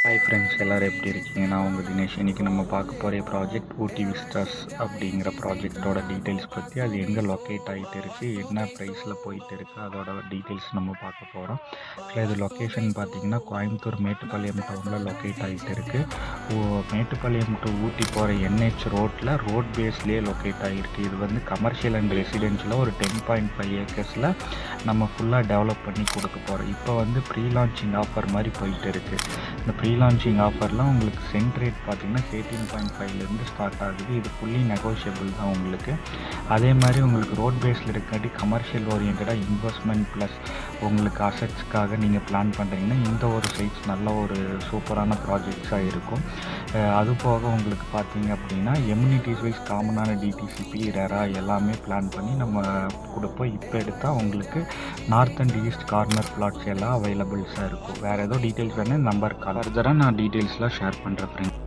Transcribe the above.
Hi friends, எல்லோரும் எப்படி இருக்கீங்க? நான் உங்கள் தினேஷ். இன்றைக்கி நம்ம பார்க்க போகிற ப்ராஜெக்ட் ஊட்டி விஸ்டாஸ் அப்படிங்கிற ப்ராஜெக்டோட டீட்டெயில்ஸ் பற்றி, அது எங்கே லொக்கேட் ஆகிட்டு இருக்குது, என்ன ப்ரைஸில் போயிட்டு இருக்குது, அதோட டீட்டெயில்ஸ் நம்ம பார்க்க போகிறோம். ஆக்சுவலாக இது லொக்கேஷன் பார்த்திங்கன்னா கோயம்புத்தூர் மேட்டுப்பாளையம் டவுனில் லொக்கேட் ஆகிட்டு இருக்குது. மேட்டுப்பாளையம் டு ஊட்டி போகிற என்ஹெச் ரோட்டில் ரோட் பேஸ்லேயே லொக்கேட் ஆகிருக்கு. இது வந்து கமர்ஷியல் அண்ட் ரெசிடென்ஷியலாக ஒரு 10.5 ஏக்கர்ஸில் நம்ம ஃபுல்லாக டெவலப் பண்ணி கொடுக்க போகிறோம். இப்போ வந்து ப்ரீ லான்ச்சிங் ஆஃபர் மாதிரி போயிட்டு இருக்குது. இந்த ப்ரீ லான்ச்சிங் ஆஃபர்லாம் உங்களுக்கு சென்ட் ரேட் பார்த்திங்கன்னா 13.5லேருந்து ஸ்டார்ட் ஆகுது. இது ஃபுல்லி நெகோஷியபிள் தான் உங்களுக்கு. அதே மாதிரி உங்களுக்கு ரோட் பேஸில் இருக்காட்டி கமர்ஷியல் ஓரியன்டாக இன்வெஸ்ட்மெண்ட் ப்ளஸ் உங்களுக்கு அசட்ஸ்க்காக நீங்கள் பிளான் பண்ணுறீங்கன்னா இந்த ஒரு சைட்ஸ் நல்ல ஒரு சூப்பரான ப்ராஜெக்ட்ஸாக இருக்கும். அது போக உங்களுக்கு பார்த்தீங்க அப்படின்னா எம்யூனிட்டிஸ் வைஸ் காமனான டிடிசிபி ரெரா எல்லாமே பிளான் பண்ணி நம்ம கொடுப்போம். இப்போ எடுத்தால் உங்களுக்கு north and east corner plots எல்லாம் அவைலபிள்ஸாக இருக்கும். வேறு ஏதோ டீட்டெயில்ஸ் வேணும் நம்பர் ஃபர்தராக நான் டீட்டெயில்ஸ்லாம் ஷேர் பண்ணுறேன் ஃப்ரெண்ட்.